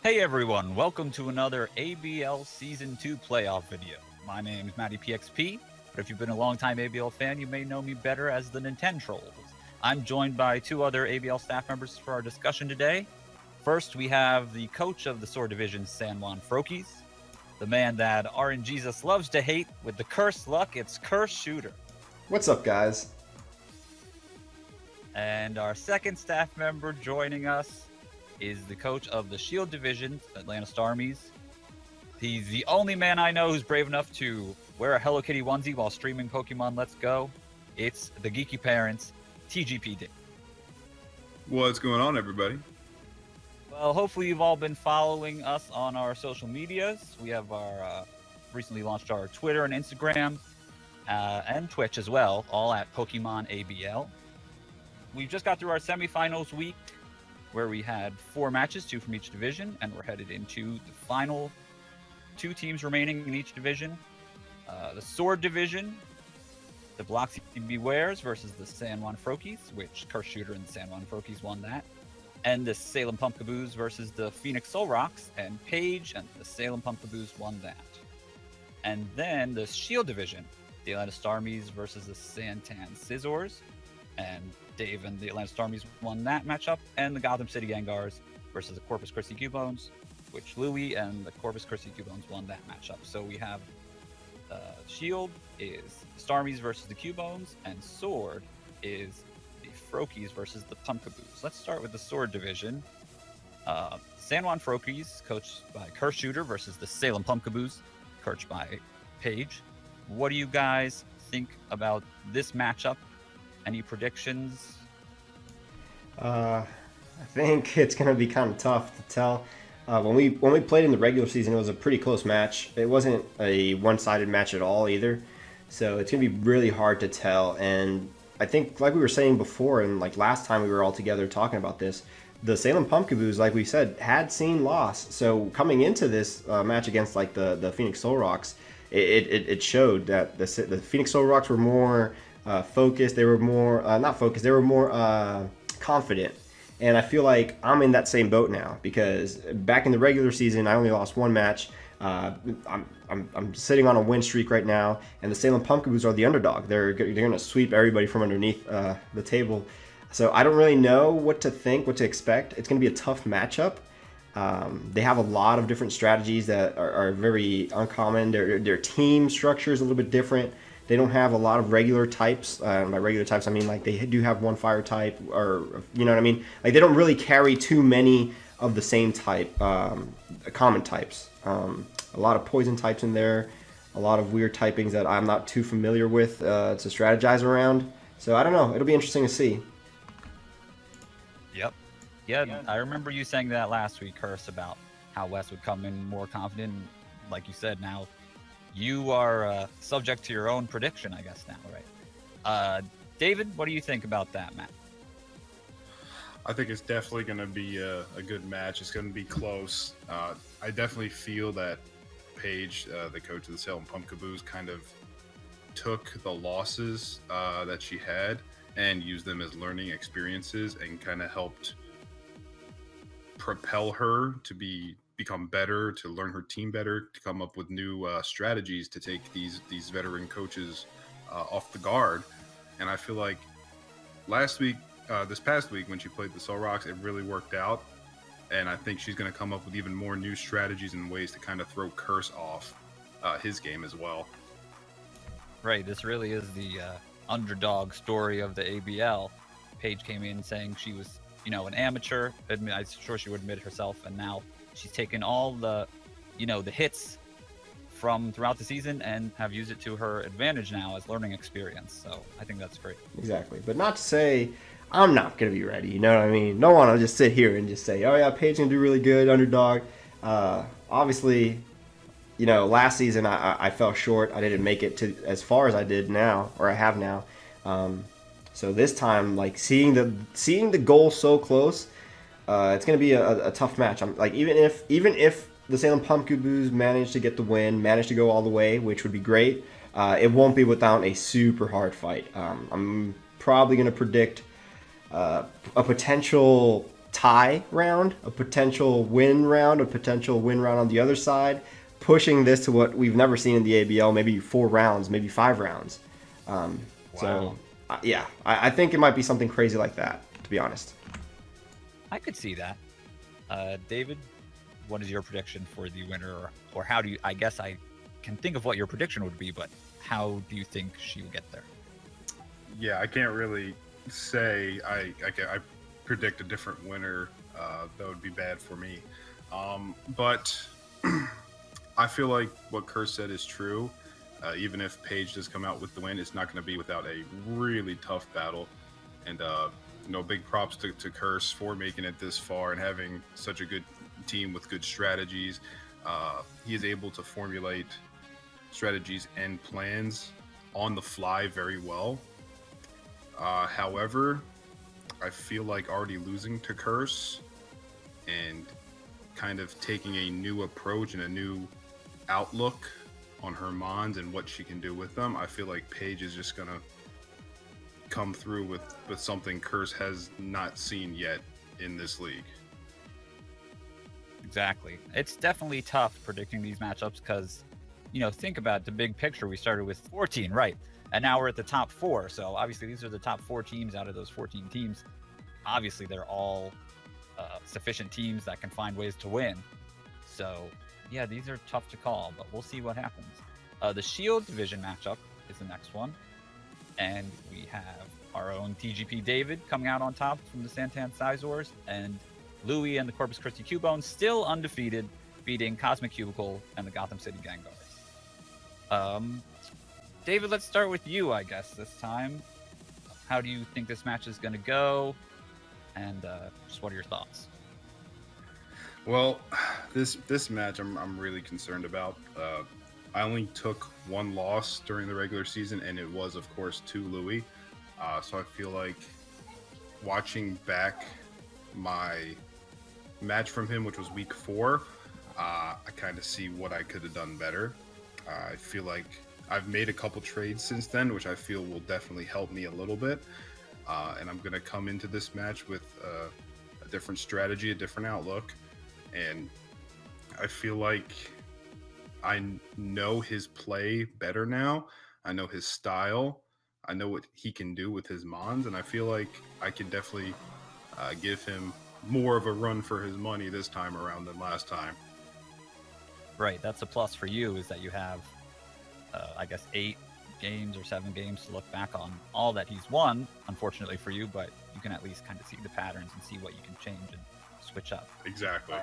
Hey everyone, welcome to another ABL Season 2 playoff video. My name is Matty PXP, but if you've been a long-time ABL fan, you may know me better as the Nintendo Trolls. I'm joined by two other ABL staff members for our discussion today. First, we have the coach of the Sword Division, San Juan Frokies, the man that RNGesus loves to hate with the cursed luck, it's Curse Shooter. What's up, guys? And our second staff member joining us is the coach of the Shield Division, Atlanta Starmies. He's the only man I know who's brave enough to wear a Hello Kitty onesie while streaming Pokemon Let's Go. It's the Geeky Parents, TGPD. What's going on, everybody? Well, hopefully you've all been following us on our social medias. We have our recently launched our Twitter and Instagram and Twitch as well, all at Pokemon ABL. We've just got through our semifinals week, where we had 4 matches, 2 from each division, and we're headed into the final 2 teams remaining in each division. The Sword Division, the Bloxy Bewares versus the San Juan Frokies, which Curse Shooter and the San Juan Frokies won that. And the Salem Pumpkaboos versus the Phoenix Soul Rocks, and Paige and the Salem Pumpkaboos won that. And then the Shield Division, the Atlanta Starmies versus the Santan Scissors, and Dave and the Atlanta Starmies won that matchup, and the Gotham City Gangars versus the Corpus Christi Cubones, which Louie and the Corpus Christi Cubones won that matchup. So we have Shield is Starmies versus the Cubones, and Sword is the Frokies versus the Pumpkaboos. Let's start with the Sword Division. San Juan Frokies, coached by Curse Shooter, versus the Salem Pumpkaboos, coached by Paige. What do you guys think about this matchup? Any predictions? I think it's going to be kind of tough to tell. When we played in the regular season, it was a pretty close match. It wasn't a one-sided match at all either, so it's going to be really hard to tell. And I think, like we were saying before, and like last time we were all together talking about this, the Salem Pumpkaboos, like we said, had seen loss. So coming into this match against like the Phoenix Soul Rocks, it showed that the Phoenix Soul Rocks were more focused. They were more not focused. They were more confident. And I feel like I'm in that same boat now, because back in the regular season, I only lost 1 match. I'm sitting on a win streak right now, and the Salem Pumpkaboos are the underdog. They're going to sweep everybody from underneath the table. So I don't really know what to think, what to expect. It's going to be a tough matchup. They have a lot of different strategies that are very uncommon. Their team structure is a little bit different. They don't have a lot of regular types. By regular types, I mean like they do have 1 fire type, or you know what I mean. Like they don't really carry too many of the same type, common types. A lot of poison types in there, a lot of weird typings that I'm not too familiar with to strategize around. So I don't know. It'll be interesting to see. Yep. Yeah, I remember you saying that last week, Curse, about how Wes would come in more confident. Like you said, now you are subject to your own prediction, I guess, now, right? David, what do you think about that, Matt? I think it's definitely going to be a good match. It's going to be close. I definitely feel that Paige, the coach of the Salem Pumpkaboos, kind of took the losses that she had and used them as learning experiences, and kind of helped propel her to become better, to learn her team better, to come up with new strategies to take these veteran coaches off the guard. And I feel like this past week when she played the Soul Rocks, it really worked out. And I think she's going to come up with even more new strategies and ways to kind of throw Curse off his game as well. Right, this really is the underdog story of the ABL. Paige came in saying she was, an amateur. I'm sure she would admit it herself, and now she's taken all the, the hits from throughout the season and have used it to her advantage now as learning experience. So I think that's great. Exactly, but not to say I'm not going to be ready. You know what I mean? Don't want to just sit here and just say, oh yeah, Paige can do really good, underdog. Obviously, last season I fell short. I didn't make it to as far as I did now, or I have now. So this time, like seeing the goal so close, it's going to be a tough match. I'm like, even if the Salem Pumpkaboos manage to get the win, manage to go all the way, which would be great, it won't be without a super hard fight. I'm probably going to predict a potential tie round, a potential win round, on the other side, pushing this to what we've never seen in the ABL, maybe 4 rounds, maybe 5 rounds. So, yeah, I think it might be something crazy like that, to be honest. I could see that. David, what is your prediction for the winner, or how do you? I guess I can think of what your prediction would be, but how do you think she will get there? Yeah, I can't really say I predict a different winner. That would be bad for me. But I feel like what Curse said is true. Even if Paige does come out with the win, it's not going to be without a really tough battle. And big props to Curse for making it this far and having such a good team with good strategies. He is able to formulate strategies and plans on the fly very well. However, I feel like already losing to Curse and kind of taking a new approach and a new outlook on her mons and what she can do with them, I feel like Paige is just going to come through with something Curse has not seen yet in this league. Exactly. It's definitely tough predicting these matchups because, think about the big picture. We started with 14, right? And now we're at the top 4. So obviously these are the top 4 teams out of those 14 teams. Obviously they're all sufficient teams that can find ways to win. So yeah, these are tough to call, but we'll see what happens. The Shield division matchup is the next one. And we have our own TGP David coming out on top from the Santan Sizors, and Louis and the Corpus Christi Cubones still undefeated, beating Cosmic Cubicle and the Gotham City Gangars. David, let's start with you, I guess, this time. How do you think this match is going to go? And just what are your thoughts? Well, this match I'm really concerned about. I only took 1 loss during the regular season, and it was, of course, to Louis. So I feel like watching back my match from him, which was week 4, I kind of see what I could have done better. I feel like I've made a couple trades since then, which I feel will definitely help me a little bit. And I'm going to come into this match with a different strategy, a different outlook. And I feel like I know his play better now. I know his style. I know what he can do with his mons. And I feel like I can definitely give him more of a run for his money this time around than last time. Right. That's a plus for you, is that you have, I guess, 8 games or 7 games to look back on all that he's won, unfortunately for you, but you can at least kind of see the patterns and see what you can change and switch up. Exactly.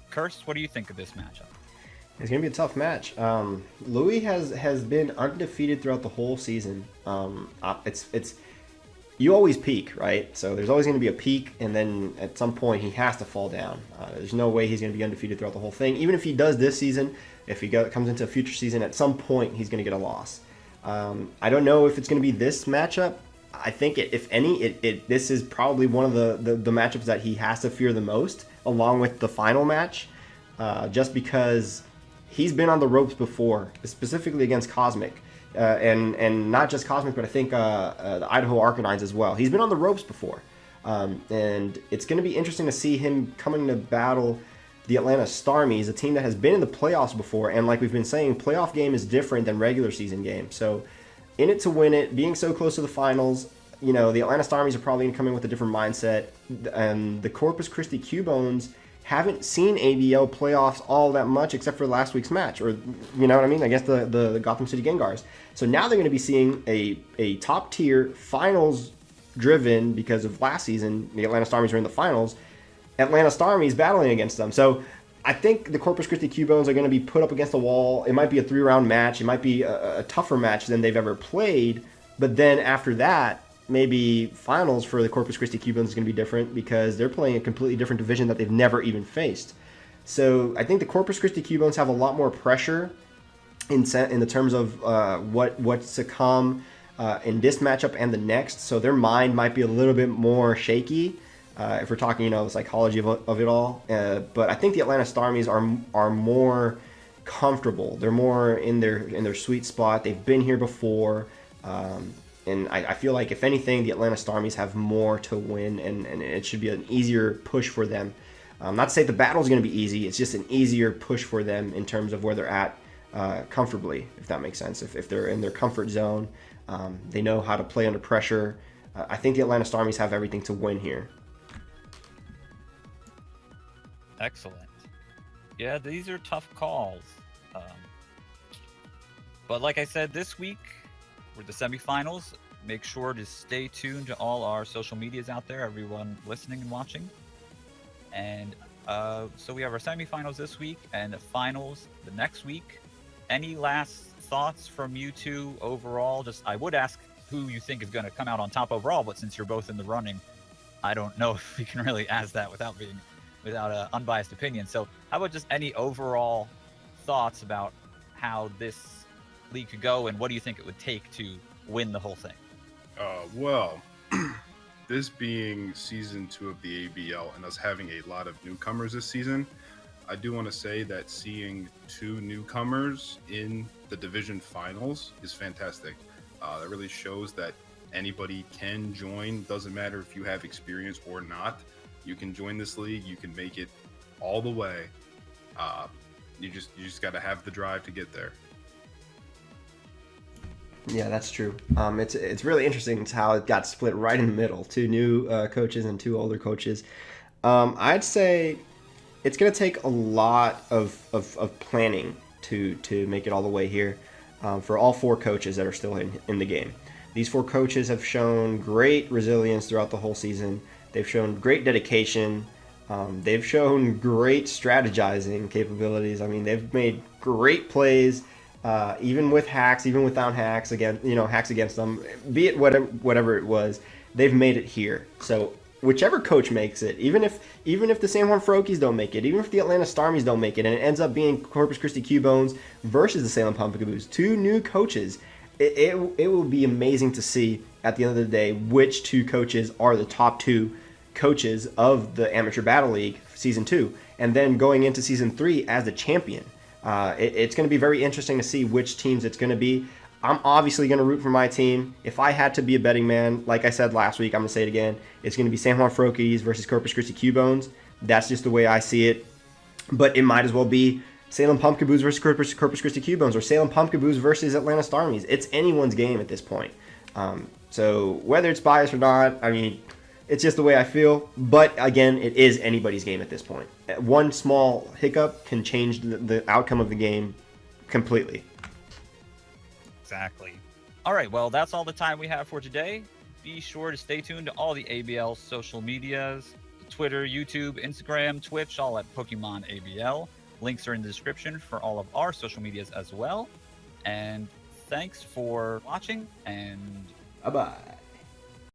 Curse, what do you think of this matchup? It's going to be a tough match. Louis has been undefeated throughout the whole season. It's you always peak, right? So there's always going to be a peak, and then at some point he has to fall down. There's no way he's going to be undefeated throughout the whole thing. Even if he does this season, if he comes into a future season, at some point he's going to get a loss. I don't know if it's going to be this matchup. I think if any, this is probably one of the matchups that he has to fear the most, along with the final match, just because he's been on the ropes before, specifically against Cosmic, and not just Cosmic, but I think the Idaho Arcanines as well. He's been on the ropes before, and it's going to be interesting to see him coming to battle the Atlanta Starmies, a team that has been in the playoffs before, and like we've been saying, playoff game is different than regular season game. So in it to win it, being so close to the finals, the Atlanta Starmies are probably going to come in with a different mindset, and the Corpus Christi Cubones haven't seen ABL playoffs all that much except for last week's match, or you know what I mean? I guess the Gotham City Gengars. So now they're going to be seeing a top tier finals driven, because of last season the Atlanta Starmies were in the finals, Atlanta Starmies battling against them. So I think the Corpus Christi Cubones are going to be put up against the wall. It might be a 3-round match. It might be a tougher match than they've ever played. But then after that, maybe finals for the Corpus Christi Cubones is going to be different, because they're playing a completely different division that they've never even faced. So I think the Corpus Christi Cubones have a lot more pressure in the terms of what's to come in this matchup and the next. So their mind might be a little bit more shaky. If we're talking, the psychology of it all. But I think the Atlanta Starmies are more comfortable. They're more in their sweet spot. They've been here before. And I feel like, if anything, the Atlanta Stormies have more to win, and it should be an easier push for them. Not to say the battle is going to be easy. It's just an easier push for them in terms of where they're at comfortably, if that makes sense. If they're in their comfort zone, they know how to play under pressure. I think the Atlanta Stormies have everything to win here. Excellent. Yeah, these are tough calls. But like I said, this week, we're the semifinals. Make sure to stay tuned to all our social medias out there, everyone listening and watching. And so we have our semifinals this week and the finals the next week. Any last thoughts from you two overall? I would ask who you think is going to come out on top overall, but since you're both in the running, I don't know if we can really ask that without an unbiased opinion. So how about just any overall thoughts about how this league could go, and what do you think it would take to win the whole thing? Well, this being season 2 of the ABL and us having a lot of newcomers this season, I do want to say that seeing 2 newcomers in the division finals is fantastic. That really shows that anybody can join. Doesn't matter if you have experience or not. You can join this league. You can make it all the way. You just got to have the drive to get there. Yeah, that's true. It's really interesting how it got split right in the middle. 2 new coaches and 2 older coaches. I'd say it's going to take a lot of planning to make it all the way here for all 4 coaches that are still in the game. These 4 coaches have shown great resilience throughout the whole season. They've shown great dedication. They've shown great strategizing capabilities. I mean, they've made great plays. Even with hacks, even without hacks, hacks against them, be it whatever it was, they've made it here. So whichever coach makes it, even if the San Juan Frokies don't make it, even if the Atlanta Stormies don't make it, and it ends up being Corpus Christi Cubones versus the Salem Pumpkinboos, 2 new coaches, it will be amazing to see at the end of the day which 2 coaches are the top 2 coaches of the Amateur Battle League Season 2, and then going into Season 3 as the champion. It's going to be very interesting to see which teams it's going to be. I'm obviously going to root for my team. If I had to be a betting man, like I said last week, I'm going to say it again. It's going to be San Juan Frokies versus Corpus Christi Cubones. That's just the way I see it. But it might as well be Salem Pumpkinboos versus Corpus Christi Cubones, or Salem Pumpkinboos versus Atlanta Stormies. It's anyone's game at this point. So whether it's biased or not, I mean, it's just the way I feel. But again, it is anybody's game at this point. One small hiccup can change the outcome of the game completely. Exactly. All right, well, that's all the time we have for today. Be sure to stay tuned to all the ABL social medias, Twitter, YouTube, Instagram, Twitch, all at Pokemon ABL. Links are in the description for all of our social medias as well. And thanks for watching, and Bye-bye.